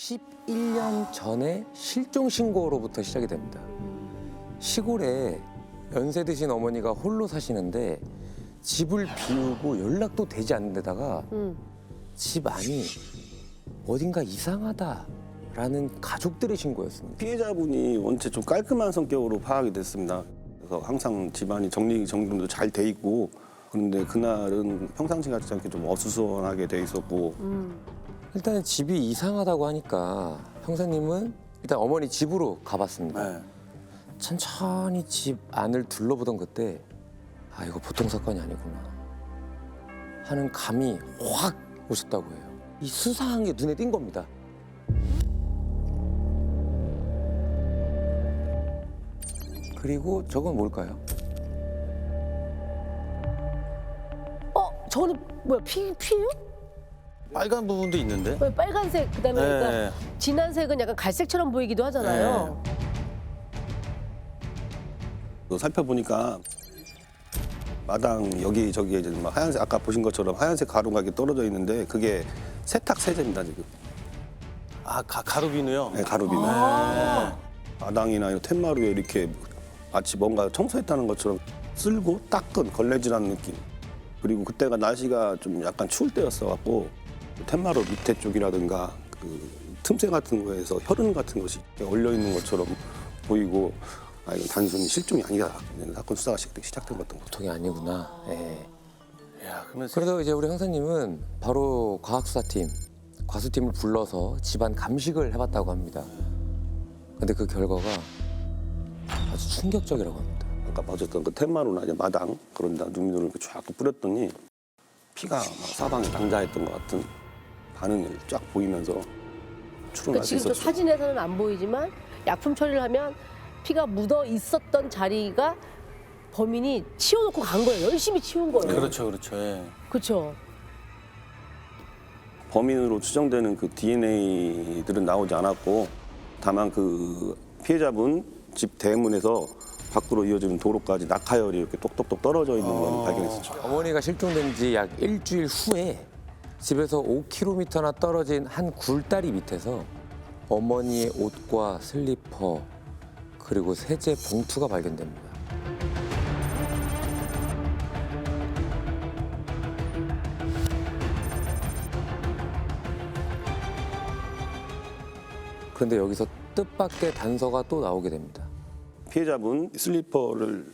11년 전에 실종 신고로부터 시작이 됩니다. 시골에 연세 드신 어머니가 홀로 사시는데 집을 비우고 연락도 되지 않는 데다가 집 안이 어딘가 이상하다라는 가족들의 신고였습니다. 피해자분이 원체 좀 깔끔한 성격으로 파악이 됐습니다. 그래서 항상 집안이 정리도 잘 돼 있고, 그런데 그날은 평상시 같지 않게 좀 어수선하게 돼 있었고. 일단은 집이 이상하다고 하니까 형사님은 일단 어머니 집으로 가봤습니다. 네. 천천히 집 안을 둘러보던 그때 아 이거 보통 사건이 아니구나 하는 감이 확 오셨다고 해요. 이 수상한 게 눈에 띈 겁니다. 그리고 저건 뭘까요? 저는 뭐야 피예요? 빨간 부분도 있는데? 왜 빨간색 그다음에 네. 그러니까 진한 색은 약간 갈색처럼 보이기도 하잖아요. 살펴보니까 마당 여기저기에 이제 막 하얀색, 아까 보신 것처럼 하얀색 가루가 이렇게 떨어져 있는데 그게 세탁 세제입니다 지금. 아, 가루비누요? 네, 가루비누. 마당이나 이 텐마루에 이렇게 마치 뭔가 청소했다는 것처럼 쓸고 닦은 걸레질하는 느낌. 그리고 그때가 날씨가 좀 약간 추울 때였어갖고 텐마루 밑에 쪽이라든가 그 틈새 같은 거에서 혈흔 같은 것이 이렇게 올려 있는 것처럼 보이고, 아 이건 단순히 실종이 아니다. 사건 수사가 시작된 것 같은 거죠. 보통이 아니구나. 예. 야, 그러면 그래서 이제 우리 형사님은 바로 과학수사팀, 과수팀을 불러서 집안 감식을 해봤다고 합니다. 근데 그 결과가 아주 충격적이라고 합니다. 아까 봐줬던 그 텐마루나 이제 마당 그런 데 누미노를 이렇게 쫙 뿌렸더니 피가 막 사방에 낭자했던 것 같은 반응이 쫙 보이면서 추론할 그러니까 수 지금 저 있었죠. 사진에서는 안 보이지만 약품 처리를 하면 피가 묻어 있었던 자리가 범인이 치워놓고 간 거예요. 열심히 치운 거예요. 그렇죠, 그렇죠. 예. 그렇죠. 범인으로 추정되는 그 DNA들은 나오지 않았고, 다만 그 피해자분 집 대문에서 밖으로 이어지는 도로까지 낙하열이 이렇게 똑똑똑 떨어져 있는 건 발견했었죠. 어머니가 실종된 지 약 일주일 후에 집에서 5km나 떨어진 한 굴다리 밑에서 어머니의 옷과 슬리퍼 그리고 세제 봉투가 발견됩니다. 그런데 여기서 뜻밖의 단서가 또 나오게 됩니다. 피해자분 슬리퍼를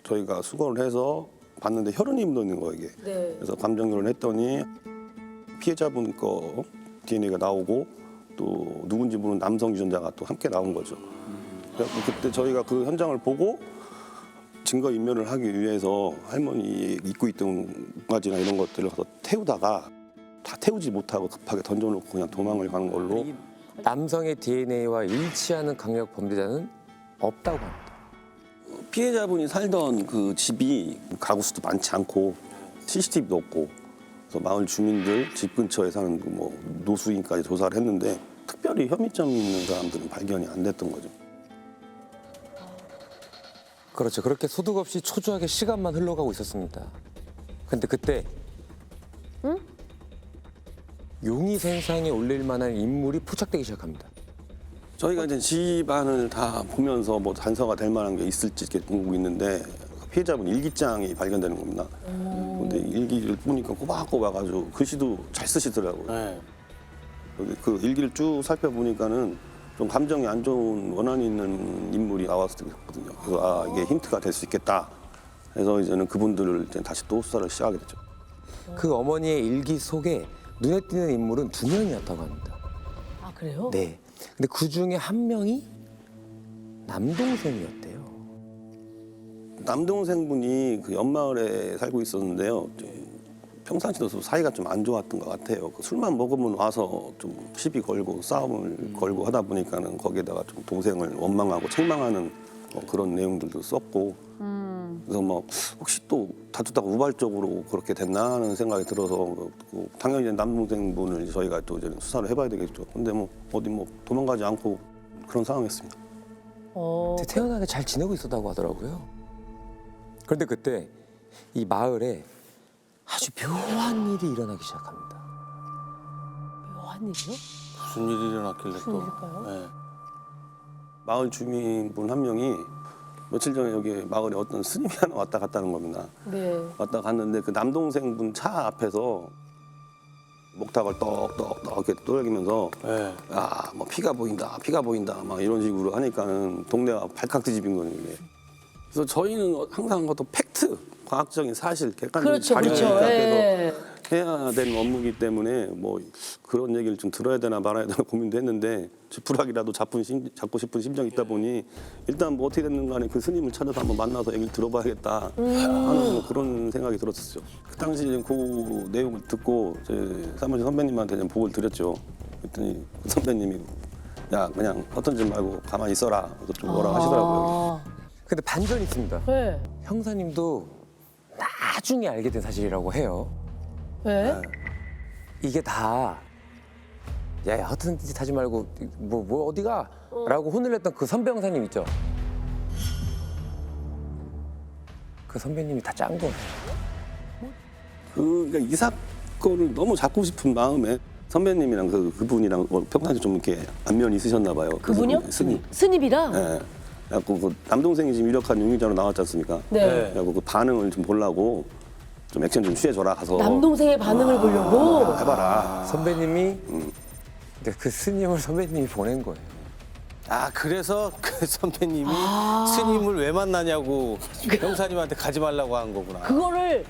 저희가 수거를 해서 봤는데 혈흔이 묻어 있는 거예요, 이게. 네. 그래서 감정교를 했더니 피해자분 거 DNA가 나오고 또 누군지 모르는 남성 유전자가 또 함께 나온 거죠. 그래서 그때 저희가 그 현장을 보고 증거 인멸을 하기 위해서 할머니 입고 있던 바지나 이런 것들을 가서 태우다가 다 태우지 못하고 급하게 던져놓고 그냥 도망을 가는 걸로. 이 남성의 DNA와 일치하는 강력 범죄자는 없다고 합니다. 피해자분이 살던 그 집이 가구 수도 많지 않고 CCTV도 없고, 그래서 마을 주민들 집 근처에 사는 뭐 노수인까지 조사를 했는데 특별히 혐의점이 있는 사람들은 발견이 안 됐던 거죠. 그렇죠. 그렇게 소득 없이 초조하게 시간만 흘러가고 있었습니다. 근데 그때 용의 선상에 올릴 만한 인물이 포착되기 시작합니다. 저희가 이제 집안을 다 보면서 뭐 단서가 될 만한 게 있을지 이렇게 보고 있는데 피해자분 일기장이 발견되는 겁니다. 근데 일기를 보니까 꼬박꼬박 아주 글씨도 잘 쓰시더라고요. 네. 근데 그 일기를 쭉 살펴보니까는 좀 감정이 안 좋은 원한이 있는 인물이 나왔거든요. 그래서 아 이게 힌트가 될 수 있겠다. 그래서 이제는 그분들을 이제 다시 또 수사를 시작하게 됐죠. 그 어머니의 일기 속에 눈에 띄는 인물은 2명이었다고 합니다. 아 그래요? 네. 근데 그 중에 한 명이 남동생이었대요. 남동생분이 그 옆마을에 살고 있었는데요. 평상시도 사이가 좀 안 좋았던 것 같아요. 그 술만 먹으면 와서 좀 시비 걸고 싸움을 걸고 하다 보니까는 거기에다가 좀 동생을 원망하고 책망하는 그런 내용들도 썼고, 그래서 뭐 혹시 또 다투다가 우발적으로 그렇게 됐나 하는 생각이 들어서 당연히 이제 남동생분을 저희가 또 이제 수사를 해봐야 되겠죠. 근데 뭐 어디 뭐 도망가지 않고 그런 상황이었습니다. 태연하게 잘 지내고 있었다고 하더라고요. 그런데 그때 이 마을에 아주 묘한 일이 일어나기 시작합니다. 묘한 일이요? 무슨 일이 일어났길래 무슨 또. 일일까요? 네. 마을 주민분 한 명이 며칠 전에 여기 마을에 어떤 스님이 하나 왔다 갔다는 겁니다. 네. 왔다 갔는데 그 남동생분 차 앞에서 목탁을 떡떡떡 이렇게 떨기면서 네. 뭐 피가 보인다 막 이런 식으로 하니까는 동네가 발칵 뒤집인 거예요 이게. 그래서 저희는 항상 어떤 팩트, 과학적인 사실, 객관적인 그렇죠, 자료를 그렇죠. 생각해서 예. 해야 되는 업무이기 때문에 뭐 그런 얘기를 좀 들어야 되나 말아야 되나 고민도 했는데 불학이라도 잡고 싶은 심정이 있다 보니 일단 뭐 어떻게 됐는 간에 그 스님을 찾아서 한번 만나서 얘기를 들어봐야겠다 하는 뭐 그런 생각이 들었었죠. 그 당시에 그 내용을 듣고 제 사무실 선배님한테 좀 보고를 드렸죠. 그랬더니 그 선배님이 야 그냥 헛던지 말고 가만히 있어라. 그래서 좀 뭐라고 하시더라고요. 근데 반전이 있습니다. 네. 형사님도 나중에 알게 된 사실이라고 해요. 네. 이게 다 야, 허튼 짓 하지 말고 뭐 어디가? 라고 혼을 냈던 그 선배 형사님 있죠? 그 선배님이 다 짠 거예요. 그러니까 이 사건을 너무 잡고 싶은 마음에 선배님이랑 그분이랑 평상시 좀 이렇게 안면이 있으셨나 봐요. 그분이요? 스님. 스님이랑? 예. 그래갖고 그 남동생이 지금 유력한 용의자로 나왔지 않습니까? 네. 그래갖고 그 반응을 좀 보려고 좀 액션 좀 취해줘라 가서 남동생의 반응을 보려고? 해봐라. 선배님이 그 스님을 선배님이 보낸 거예요. 아 그래서 그 선배님이 스님을 왜 만나냐고 형사님한테 가지 말라고 한 거구나. 그거를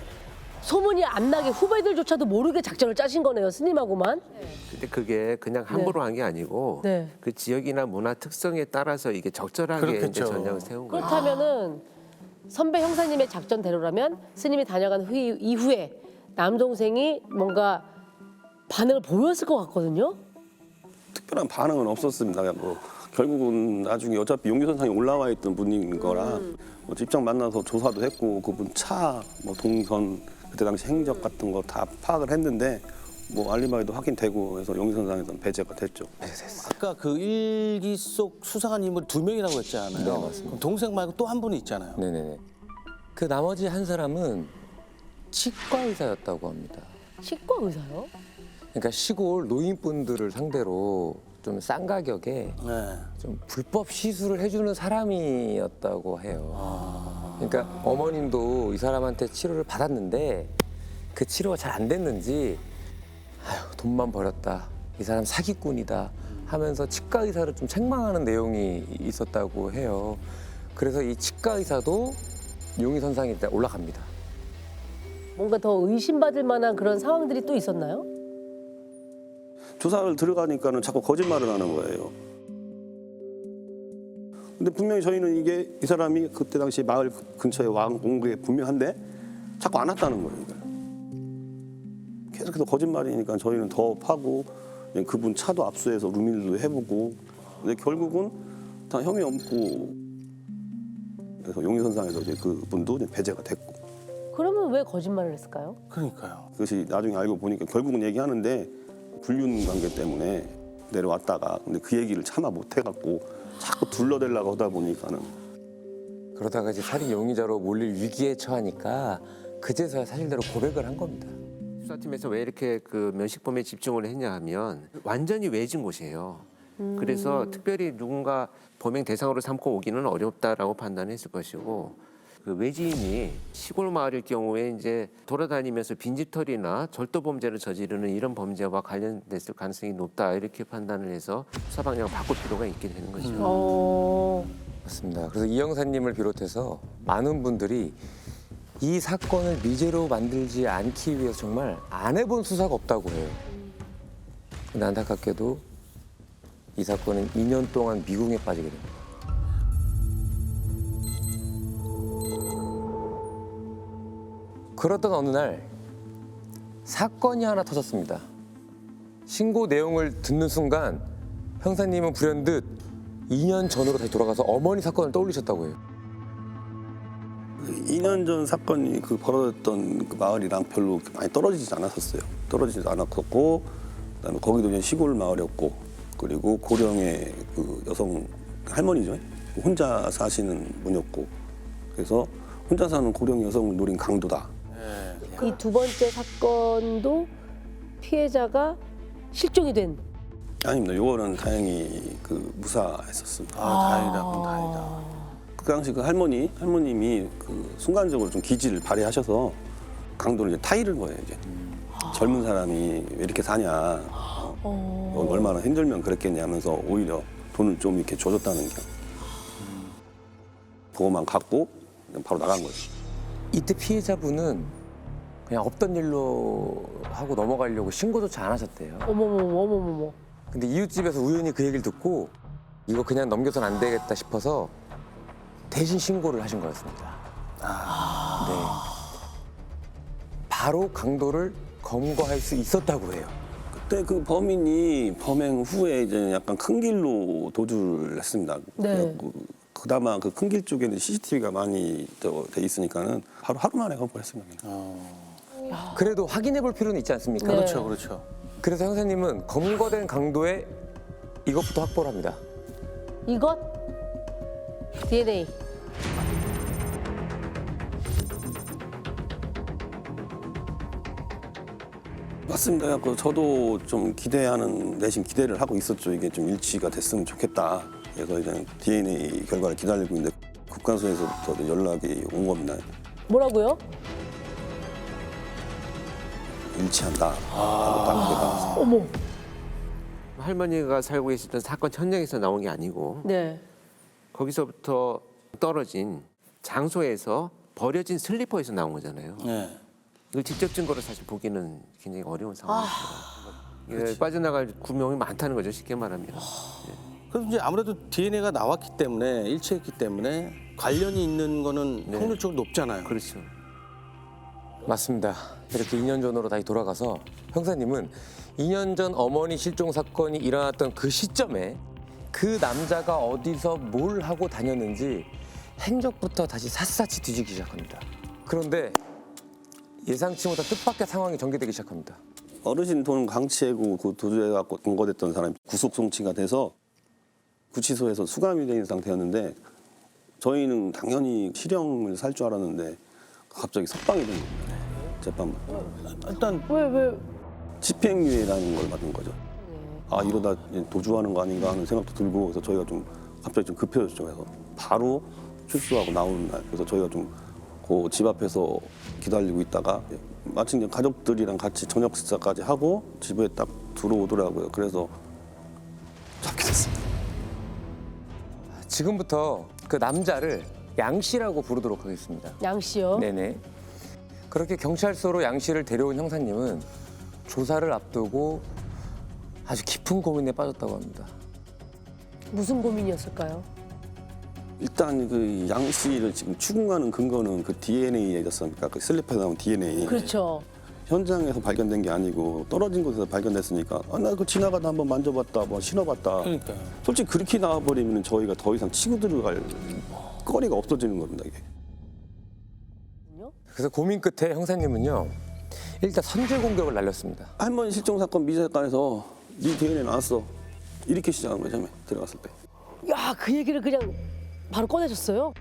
소문이 안 나게 후배들조차도 모르게 작전을 짜신 거네요, 스님하고만. 근데 그게 그냥 함부로 한 게 아니고 네. 그 지역이나 문화 특성에 따라서 이게 적절하게 이제 그렇겠죠. 전략을 세운 거예요. 그렇다면은 선배 형사님의 작전대로라면 스님이 다녀간 이후에 남동생이 뭔가 반응을 보였을 것 같거든요. 특별한 반응은 없었습니다. 그냥 뭐 결국은 나중에 어차피 용의선상에 올라와 있던 분인 거라 뭐 직접 만나서 조사도 했고 그분 차, 뭐 동선 그때 당시 행적 같은 거 다 파악을 했는데 뭐 알리바이도 확인되고 해서 용의선상에서는 배제가 됐죠. 아까 그 일기 속 수상한 인물 2명이라고 했잖아요. 네, 맞습니다. 그럼 동생 말고 또 한 분이 있잖아요. 네네네. 그 나머지 한 사람은 치과 의사였다고 합니다. 치과 의사요? 그러니까 시골 노인분들을 상대로 좀 싼 가격에 네. 좀 불법 시술을 해주는 사람이었다고 해요. 그러니까 어머님도 이 사람한테 치료를 받았는데 그 치료가 잘 안 됐는지 아휴, 돈만 버렸다. 이 사람 사기꾼이다 하면서 치과 의사를 좀 책망하는 내용이 있었다고 해요. 그래서 이 치과 의사도 용의선상에 일단 올라갑니다. 뭔가 더 의심받을 만한 그런 상황들이 또 있었나요? 조사를 들어가니까는 자꾸 거짓말을 하는 거예요. 근데 분명히 저희는 이게 이 사람이 그때 당시 마을 근처에 온 게 분명한데 자꾸 안 왔다는 거예요. 이걸. 계속해서 거짓말이니까 저희는 더 파고 그분 차도 압수해서 루밀도 해보고 근데 결국은 다 혐의 없고 그래서 용의선상에서 이제 그분도 이제 배제가 됐고 그러면 왜 거짓말을 했을까요? 그러니까요. 그것이 나중에 알고 보니까 결국은 얘기하는데 불륜 관계 때문에 내려왔다가 근데 그 얘기를 참아 못 해갖고 자꾸 둘러대려고 하다 보니까는 그러다가 이제 살인 용의자로 몰릴 위기에 처하니까 그제서야 사실대로 고백을 한 겁니다. 수사팀에서 왜 이렇게 그 면식범에 집중을 했냐 하면 완전히 외진 곳이에요. 그래서 특별히 누군가 범행 대상으로 삼고 오기는 어렵다라고 판단했을 것이고 그 외지인이 시골 마을일 경우에 이제 돌아다니면서 빈집털이나 절도 범죄를 저지르는 이런 범죄와 관련됐을 가능성이 높다 이렇게 판단을 해서 수사 방향을 바꿀 필요가 있게 되는 거죠. 맞습니다. 그래서 이 형사님을 비롯해서 많은 분들이 이 사건을 미제로 만들지 않기 위해서 정말 안 해본 수사가 없다고 해요. 근데 안타깝게도 이 사건은 2년 동안 미궁에 빠지게 됩니다. 그러던 어느 날 사건이 하나 터졌습니다. 신고 내용을 듣는 순간 형사님은 불현듯 2년 전으로 다시 돌아가서 어머니 사건을 떠올리셨다고 해요. 2년 전 사건이 그 벌어졌던 그 마을이랑 별로 그렇게 많이 떨어지지 않았었어요. 떨어지지 않았었고 그다음에 거기도 이제 시골 마을이었고 그리고 고령의 그 여성 할머니죠. 혼자 사시는 분이었고 그래서 혼자 사는 고령 여성을 노린 강도다. 이 두 번째 사건도 피해자가 실종이 된 아닙니다. 요거는 다행히 그 무사했었습니다. 아, 다행이다, 그럼 다행이다. 그 당시 그 할머님이 그 순간적으로 좀 기지를 발휘하셔서 강도를 이제 타이른 거예요. 이제 젊은 사람이 왜 이렇게 사냐, 얼마나 힘들면 그랬겠냐 하면서 오히려 돈을 좀 이렇게 줘줬다는 게 그거만 갖고 그냥 바로 나간 거죠. 이때 피해자분은 그냥 없던 일로 하고 넘어가려고 신고조차 안 하셨대요. 어머머머머머머. 근데 이웃집에서 우연히 그 얘기를 듣고 이거 그냥 넘겨선 안 되겠다 싶어서 대신 신고를 하신 거였습니다. 네. 바로 강도를 검거할 수 있었다고 해요. 그때 그 범인이 범행 후에 이제 약간 큰 길로 도주를 했습니다. 네. 그나마 그 큰 길 쪽에는 CCTV가 많이 돼 있으니까는 바로 하루 만에 검거했습니다. 그래도 확인해 볼 필요는 있지 않습니까? 네. 그렇죠, 그렇죠. 그래서 형사님은 검거된 강도의 이것부터 확보를 합니다. 이것 DNA. 맞습니다. 그 저도 좀 내심 기대를 하고 있었죠. 이게 좀 일치가 됐으면 좋겠다. 그래서 이제 DNA 결과를 기다리고 있는데 국가수에서부터 연락이 온 겁니다. 뭐라고요? 일치한다. 하고 딱 그게 나왔어요. 어머. 할머니가 살고 계시던 사건 현장에서 나온 게 아니고 네. 거기서부터 떨어진 장소에서 버려진 슬리퍼에서 나온 거잖아요. 네. 이걸 직접 증거로 사실 보기는 굉장히 어려운 상황이죠. 이게 빠져나갈 구멍이 많다는 거죠, 쉽게 말하면. 그래서 이제 아무래도 DNA가 나왔기 때문에 일치했기 때문에 관련이 있는 거는 확률적으로 높잖아요. 그렇죠. 맞습니다. 이렇게 2년 전으로 다시 돌아가서 형사님은 2년 전 어머니 실종 사건이 일어났던 그 시점에 그 남자가 어디서 뭘 하고 다녔는지 행적부터 다시 샅샅이 뒤지기 시작합니다. 그런데 예상치 못한 뜻밖의 상황이 전개되기 시작합니다. 어르신 돈 강취하고 그 도주해갖고 검거됐던 사람이 구속 송치가 돼서 구치소에서 수감이 된 상태였는데 저희는 당연히 실형을 살 줄 알았는데 갑자기 석방이 된 겁니다. 재판부. 일단 왜? 집행유예라는 걸 받은 거죠. 아 이러다 이제 도주하는 거 아닌가 하는 생각도 들고 그래서 저희가 좀 갑자기 좀 급해졌죠. 그래서 바로 출소하고 나오는 날 그래서 저희가 좀 그 집 앞에서 기다리고 있다가 마침 이제 가족들이랑 같이 저녁 식사까지 하고 집에 딱 들어오더라고요. 그래서 잡게 됐습니다. 지금부터 그 남자를 양 씨라고 부르도록 하겠습니다. 양 씨요? 네네. 그렇게 경찰서로 양 씨를 데려온 형사님은 조사를 앞두고 아주 깊은 고민에 빠졌다고 합니다. 무슨 고민이었을까요? 일단 그 양 씨를 지금 추궁하는 근거는 그 DNA였습니까? 그 슬리퍼에 나온 DNA. 그렇죠. 현장에서 발견된 게 아니고 떨어진 곳에서 발견됐으니까 나 그 지나가다 한번 만져봤다, 뭐 신어봤다. 그러니까 솔직히 그렇게 나와버리면 저희가 더 이상 치고 들어갈 거리가 없어지는 겁니다. 이게. 그래서 고민 끝에 형사님은요. 일단 선제 공격을 날렸습니다. 할머니 실종 사건 미제 사건에서 네 DNA 나왔어. 이렇게 시작한 거죠, 처음에 들어갔을 때. 야, 그 얘기를 그냥 바로 꺼내줬어요?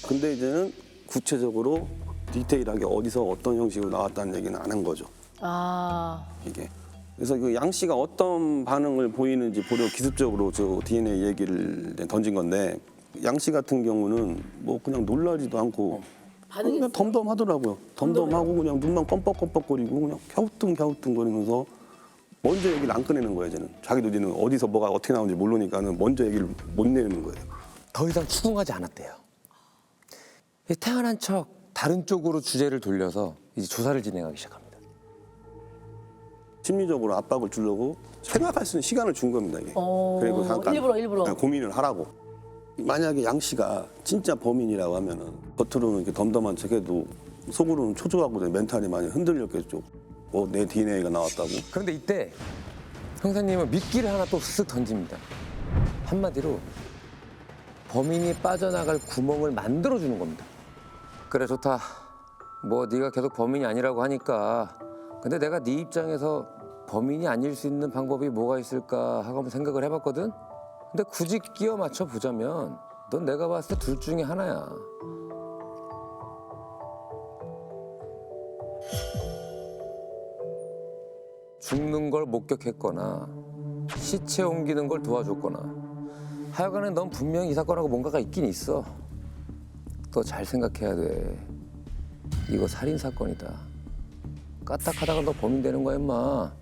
근데 이제는 구체적으로 디테일하게 어디서 어떤 형식으로 나왔다는 얘기는 안 한 거죠. 아, 이게. 그래서 그 양 씨가 어떤 반응을 보이는지 보려 기습적으로 저 DNA 얘기를 던진 건데 양 씨 같은 경우는 뭐 그냥 놀라지도 않고 그냥 덤덤하더라고요. 덤덤하고 그냥 눈만 껌뻑껌뻑거리고 그냥 갸우뚱갸우뚱거리면서 먼저 얘기를 안 꺼내는 거예요. 이제는 자기도 이제는 어디서 뭐가 어떻게 나오는지 모르니까는 먼저 얘기를 못 내는 거예요. 더 이상 추궁하지 않았대요. 태어난 척 다른 쪽으로 주제를 돌려서 이제 조사를 진행하기 시작합니다. 심리적으로 압박을 주려고 생각할 수 있는 시간을 준 겁니다. 이게. 그리고 잠깐 일부러. 고민을 하라고. 만약에 양 씨가 진짜 범인이라고 하면은 겉으로는 이렇게 덤덤한 척해도 속으로는 초조하고 멘탈이 많이 흔들렸겠죠. 내 DNA가 나왔다고. 그런데 이때 형사님은 미끼를 하나 또 쓱 던집니다. 한마디로 범인이 빠져나갈 구멍을 만들어주는 겁니다. 그래 좋다. 뭐 네가 계속 범인이 아니라고 하니까 근데 내가 네 입장에서 범인이 아닐 수 있는 방법이 뭐가 있을까 하고 한번 생각을 해봤거든. 근데 굳이 끼워 맞춰 보자면 넌 내가 봤을 때 둘 중에 하나야. 죽는 걸 목격했거나 시체 옮기는 걸 도와줬거나 하여간에 넌 분명히 이 사건하고 뭔가가 있긴 있어. 너 잘 생각해야 돼. 이거 살인 사건이다. 까딱하다가 너 범인 되는 거야, 임마.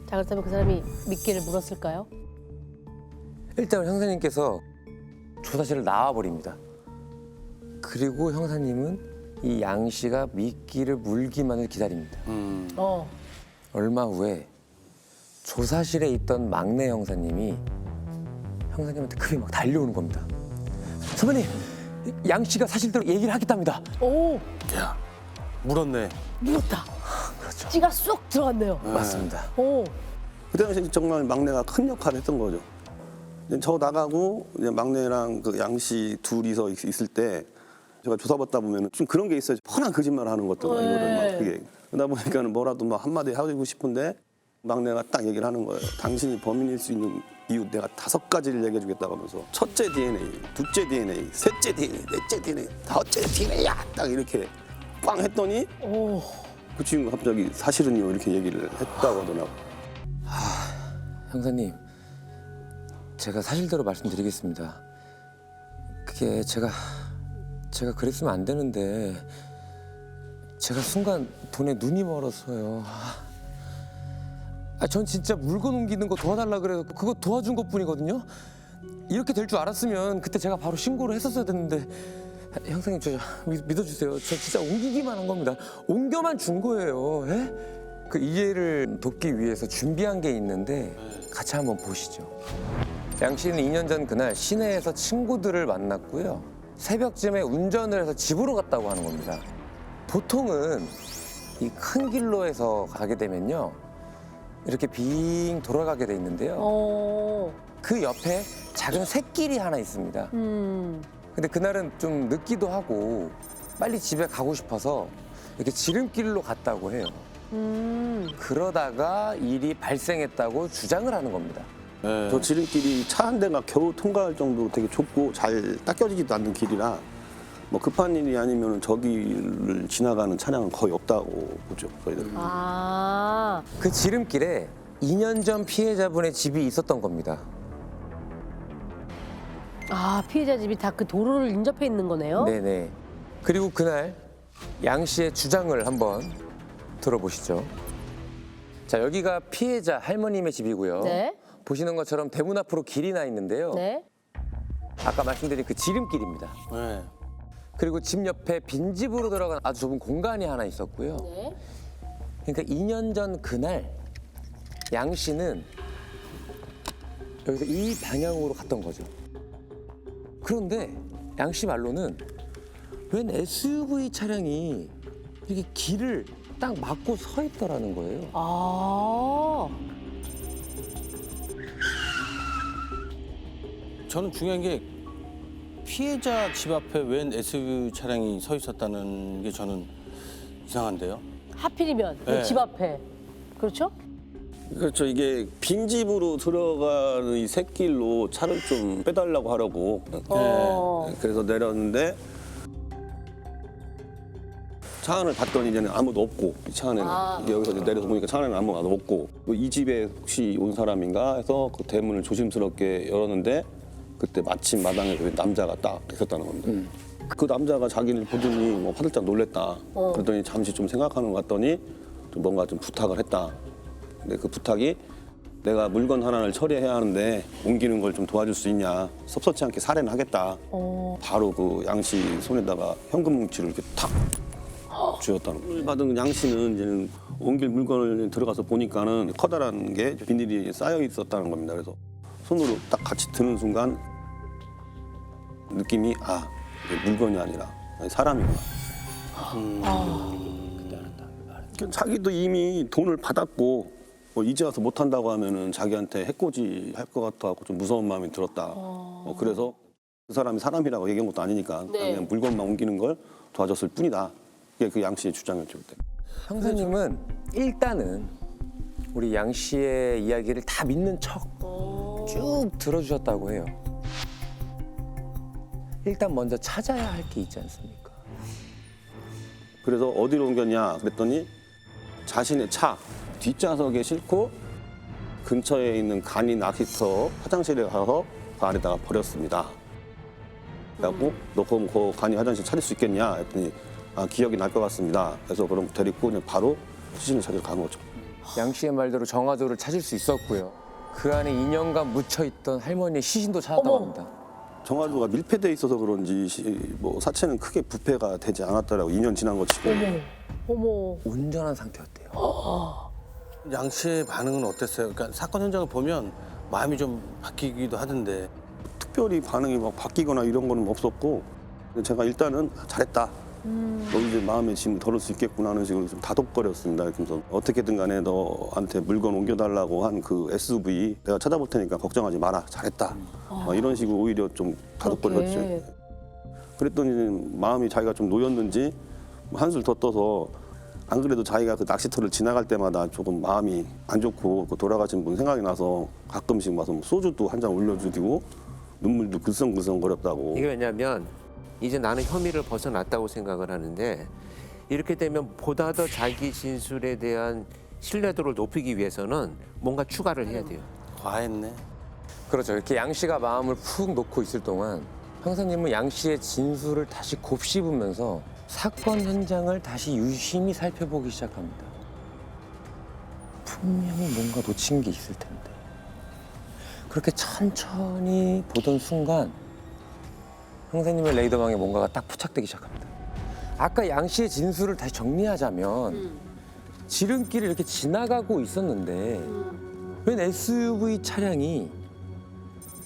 자, 그렇다면 그 사람이 미끼를 물었을까요? 일단 형사님께서 조사실을 나와버립니다. 그리고 형사님은 이 양 씨가 미끼를 물기만을 기다립니다. 얼마 후에 조사실에 있던 막내 형사님이 형사님한테 급히 막 달려오는 겁니다. 선배님, 양 씨가 사실대로 얘기를 하겠답니다. 오, 야, 물었네. 물었다. 그렇죠. 찌가 쏙 들어갔네요. 맞습니다. 오, 그때 당시 정말 막내가 큰 역할을 했던 거죠. 이제 저 나가고 이제 막내랑 그 양 씨 둘이서 있을 때 제가 조사받다 보면 좀 그런 게 있어요. 뻔한 거짓말을 하는 것들 이거를 막 그게 그러다 보니까는 뭐라도 막 한마디 하고 싶은데 막내가 딱 얘기를 하는 거예요. 당신이 범인일 수 있는 이유 내가 5가지를 얘기해 주겠다고 하면서 첫째 DNA, 둘째 DNA, 셋째 DNA, 넷째 DNA, 다섯째 DNA야 딱 이렇게 꽝 했더니 오, 그 친구가 갑자기 사실은요 이렇게 얘기를 했다고 하더라고요. 형사님, 제가 사실대로 말씀드리겠습니다. 그게 제가 그랬으면 안 되는데 제가 순간 돈에 눈이 멀어서요. 전 진짜 물건 옮기는 거 도와달라 그래서 그거 도와준 것뿐이거든요. 이렇게 될 줄 알았으면 그때 제가 바로 신고를 했었어야 됐는데 형사님 저 믿어주세요. 저 진짜 옮기기만 한 겁니다. 옮겨만 준 거예요. 예? 그 이해를 돕기 위해서 준비한 게 있는데 같이 한번 보시죠. 양 씨는 2년 전 그날 시내에서 친구들을 만났고요. 새벽쯤에 운전을 해서 집으로 갔다고 하는 겁니다. 보통은 이 큰 길로에서 가게 되면요. 이렇게 빙 돌아가게 돼 있는데요. 그 옆에 작은 샛길이 하나 있습니다. 근데 그날은 좀 늦기도 하고 빨리 집에 가고 싶어서 이렇게 지름길로 갔다고 해요. 그러다가 일이 발생했다고 주장을 하는 겁니다. 네. 저 지름길이 차 한 대가 겨우 통과할 정도로 되게 좁고 잘 닦여지지도 않는 길이라 뭐 급한 일이 아니면 저기를 지나가는 차량은 거의 없다고 보죠 저희들은. 아, 그 지름길에 2년 전 피해자분의 집이 있었던 겁니다. 아, 피해자 집이 다 그 도로를 인접해 있는 거네요? 네네. 그리고 그날 양 씨의 주장을 한번 들어보시죠. 자, 여기가 피해자 할머님의 집이고요. 네. 보시는 것처럼 대문 앞으로 길이 나 있는데요. 네. 아까 말씀드린 그 지름길입니다. 네. 그리고 집 옆에 빈집으로 들어간 아주 좁은 공간이 하나 있었고요. 네. 그러니까 2년 전 그날 양 씨는 여기서 이 방향으로 갔던 거죠. 그런데 양 씨 말로는 웬 SUV 차량이 이렇게 길을 딱 막고 서 있더라는 거예요. 아, 저는 중요한 게 피해자 집 앞에 웬 SUV 차량이 서 있었다는 게 저는 이상한데요. 하필이면 그 네. 집 앞에. 그렇죠? 그렇죠. 이게 빈집으로 들어가는 이 샛길로 차를 좀 빼달라고 하라고. 어. 그래서 내렸는데 차 안을 봤더니 이제는 아무도 없고 이 차 안에는 이게 여기서 이제 내려서 보니까 차 안에는 아무도 없고 이 집에 혹시 온 사람인가 해서 그 대문을 조심스럽게 열었는데 그때 마침 마당에 그 남자가 딱 있었다는 겁니다. 그 남자가 자기를 보더니 뭐 화들짝 놀랬다. 그러더니 잠시 좀 생각하는 것 같더니 좀 뭔가 좀 부탁을 했다. 근데 그 부탁이 내가 물건 하나를 처리해야 하는데 옮기는 걸 좀 도와줄 수 있냐. 섭섭치 않게 사례는 하겠다. 바로 그 양 씨 손에다가 현금 뭉치를 이렇게 탁 쥐었다는 거예요. 받은 양 씨는 이제는 옮길 물건을 들어가서 보니까는 커다란 게 비닐이 쌓여 있었다는 겁니다. 그래서 손으로 딱 같이 드는 순간 느낌이 이게 물건이 아니라 사람이구나. 자기도 이미 돈을 받았고 뭐 이제 와서 못 한다고 하면은 자기한테 해코지 할 것 같아갖고 좀 무서운 마음이 들었다. 그래서 그 사람이 사람이라고 얘기한 것도 아니니까 네. 그냥 물건만 옮기는 걸 도와줬을 뿐이다. 이게 그 양 씨의 주장이었죠 그때. 형사님은 일단은 우리 양 씨의 이야기를 다 믿는 척 쭉 들어주셨다고 해요. 일단 먼저 찾아야 할 게 있지 않습니까? 그래서 어디로 옮겼냐 그랬더니 자신의 차 뒷좌석에 싣고 근처에 있는 간이 낚시터 화장실에 가서 그 안에다가 버렸습니다. 그래갖고 너 그럼 그 간이 화장실 찾을 수 있겠냐 했더니 아, 기억이 날 것 같습니다. 그래서 그럼 데리고 그냥 바로 시신을 찾으러 간 거죠. 양 씨의 말대로 정화조를 찾을 수 있었고요. 그 안에 2년간 묻혀있던 할머니의 시신도 찾았다고 어머. 합니다. 정화조가 밀폐돼 있어서 그런지 뭐 사체는 크게 부패가 되지 않았더라고. 2년 지난 거 치고. 어머. 온전한 상태였대요. 양 씨의 반응은 어땠어요? 그러니까 사건 현장을 보면 마음이 좀 바뀌기도 하던데. 특별히 반응이 막 바뀌거나 이런 거는 없었고 제가 일단은 잘했다. 너 이제 마음의 짐을 덜을 수 있겠구나 하는 식으로 좀 다독거렸습니다. 그래서 어떻게든 간에 너한테 물건 옮겨달라고 한 그 SUV 내가 찾아볼 테니까 걱정하지 마라. 잘했다. 이런 식으로 오히려 좀 다독거렸죠. 그렇게. 그랬더니 마음이 자기가 좀 놓였는지 한술 더 떠서 안 그래도 자기가 그 낚시터를 지나갈 때마다 조금 마음이 안 좋고 그 돌아가신 분 생각이 나서 가끔씩 와서 뭐 소주도 한 잔 올려주고 눈물도 글썽글썽거렸다고. 이게 왜냐면 이제 나는 혐의를 벗어났다고 생각을 하는데 이렇게 되면 보다 더 자기 진술에 대한 신뢰도를 높이기 위해서는 뭔가 추가를 해야 돼요. 과했네. 그렇죠. 이렇게 양 씨가 마음을 푹 놓고 있을 동안 형사님은 양 씨의 진술을 다시 곱씹으면서 사건 현장을 다시 유심히 살펴보기 시작합니다. 분명히 뭔가 놓친 게 있을 텐데. 그렇게 천천히 보던 순간 형사님의 레이더망에 뭔가가 딱 포착되기 시작합니다. 아까 양 씨의 진술을 다시 정리하자면 지름길을 이렇게 지나가고 있었는데 웬 SUV 차량이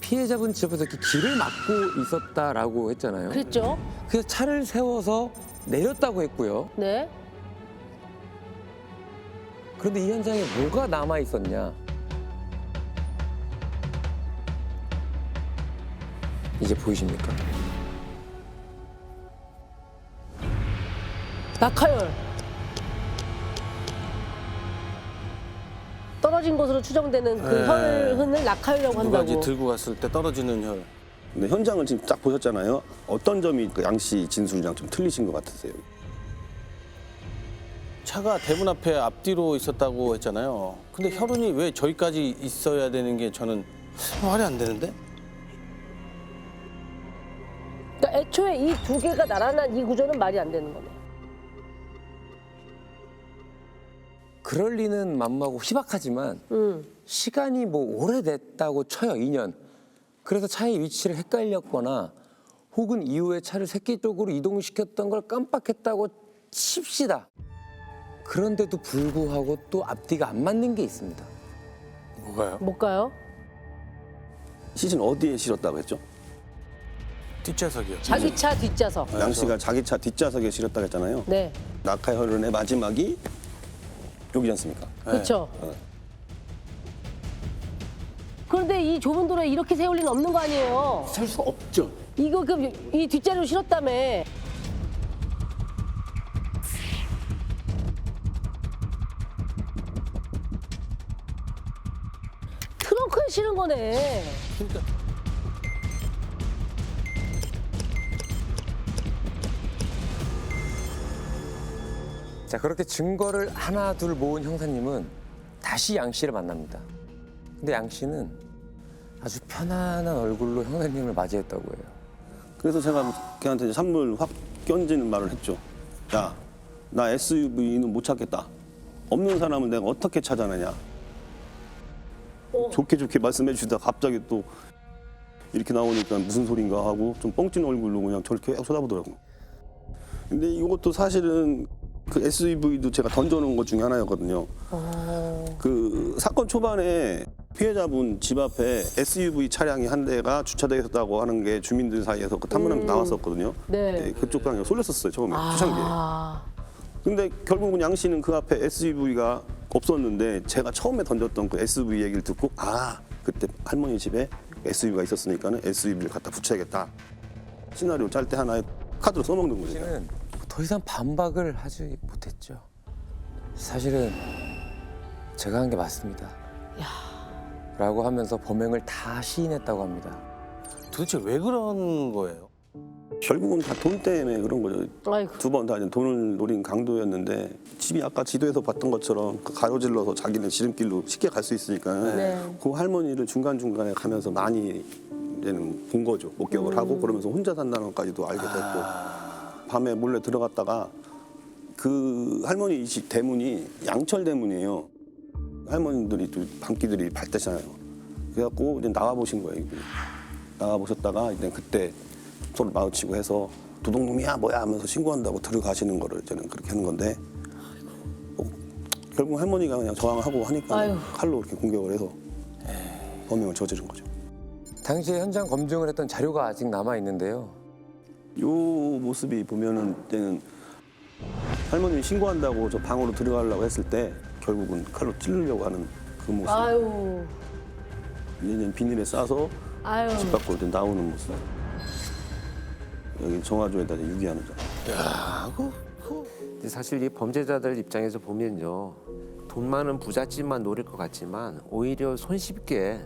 피해자분 집 앞에서 이렇게 길을 막고 있었다라고 했잖아요. 그랬죠? 그래서 차를 세워서 내렸다고 했고요. 네. 그런데 이 현장에 뭐가 남아 있었냐? 이제 보이십니까? 낙하열. 떨어진 것으로 추정되는 그 네. 혈흔을 낙하열이라고 누가 이제 한다고. 들고 갔을 때 떨어지는 혈. 근데 현장을 지금 딱 보셨잖아요. 어떤 점이 그 양 씨 진술이랑 좀 틀리신 것 같으세요? 차가 대문 앞에 앞뒤로 있었다고 했잖아요. 근데 혈흔이 왜 저기까지 있어야 되는 게 저는 말이 안 되는데? 그러니까 애초에 이 두 개가 나란한 이 구조는 말이 안 되는 거네. 그럴 리는 만무하고 희박하지만 시간이 뭐 오래됐다고 쳐요, 2년. 그래서 차의 위치를 헷갈렸거나 혹은 이후에 차를 새끼 쪽으로 이동시켰던 걸 깜빡했다고 칩시다. 그런데도 불구하고 또 앞뒤가 안 맞는 게 있습니다. 뭐가요? 뭘까요? 시신 어디에 실었다고 했죠? 뒷좌석이요. 자기 차 뒷좌석. 양 씨가 자기 차 뒷좌석에 실었다고 했잖아요. 네. 낙하혈흔의 마지막이 여기지 않습니까? 그렇죠. 그런데 이 좁은 도로에 이렇게 세울 리는 없는 거 아니에요? 살 수가 없죠. 이거 그럼 이 뒷자리로 실었다며. 트렁크에 실은 거네. 그러니까 자, 그렇게 증거를 하나 둘 모은 형사님은 다시 양 씨를 만납니다. 근데 양 씨는 아주 편안한 얼굴로 형사님을 맞이했다고 해요. 그래서 제가 걔한테 산물 확 껴지는 말을 했죠. 야, 나 SUV는 못 찾겠다. 없는 사람은 내가 어떻게 찾아내냐. 좋게 말씀해 주다 갑자기 또 이렇게 나오니까 무슨 소린가 하고 좀 뻥찐 얼굴로 그냥 저를 계속 쳐다보더라고요. 근데 이것도 사실은 그 SUV도 제가 던져놓은 것 중에 하나였거든요. 그 사건 초반에 피해자분 집 앞에 SUV 차량이 한 대가 주차되어 있었다고 하는 게 주민들 사이에서 그 탐문함이 나왔었거든요. 네. 그쪽 방향 쏠렸었어요, 처음에 초창기에. 아, 근데 결국은 양 씨는 그 앞에 SUV가 없었는데 제가 처음에 던졌던 그 SUV 얘기를 듣고 아, 그때 할머니 집에 SUV가 있었으니까는 SUV를 갖다 붙여야겠다. 시나리오 짤 때 하나의 카드로 써먹는 거죠. 제가. 씨는 더 이상 반박을 하지 못했죠. 사실은 제가 한 게 맞습니다. 라고 하면서 범행을 다 시인했다고 합니다. 도대체 왜 그런 거예요? 결국은 다 돈 때문에 그런 거죠. 아이고. 두 번 다 돈을 노린 강도였는데 집이 아까 지도에서 봤던 것처럼 그 가로질러서 자기네 지름길로 쉽게 갈 수 있으니까 네. 그 할머니를 중간중간에 가면서 많이 이제는 본 거죠. 목격을 하고 그러면서 혼자 산다는 것까지도 알게 됐고 밤에 몰래 들어갔다가 그 할머니 이 집 대문이 양철 대문이에요. 할머니들이 또 밤기들이 밝다잖아요. 그래갖고 이제 나와 보신 거예요. 이분이. 나와 보셨다가 이제 그때 서로 마주치고 해서 도둑놈이야 뭐야 하면서 신고한다고 들어가시는 거를 저는 그렇게 하는 건데 결국 할머니가 그냥 저항하고 하니까 아유. 칼로 이렇게 공격을 해서 범행을 저지른 거죠. 당시에 현장 검증을 했던 자료가 아직 남아 있는데요. 요 모습이 보면은 때는 할머님이 신고한다고 저 방으로 들어가려고 했을 때 결국은 칼로 찌르려고 하는 그 모습. 아유. 이제 비닐에 싸서 아유. 집 밖으로 이제 나오는 모습. 여기 정화조에다 이제 유기하는 자. 근데 사실 이 범죄자들 입장에서 보면요, 돈 많은 부잣집만 노릴 것 같지만 오히려 손쉽게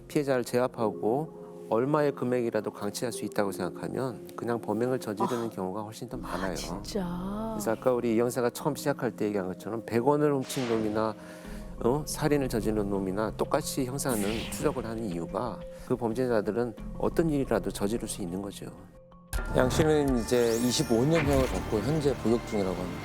피해자를 제압하고 얼마의 금액이라도 강취할 수 있다고 생각하면 그냥 범행을 저지르는 경우가 훨씬 더 많아요. 진짜. 그래서 아까 우리 이 형사가 처음 시작할 때 얘기한 것처럼 100원을 훔친 놈이나 살인을 저지른 놈이나 똑같이 형사는 추적을 하는 이유가 그 범죄자들은 어떤 일이라도 저지를 수 있는 거죠. 양 씨는 이제 25년형을 받고 현재 복역 중이라고 합니다.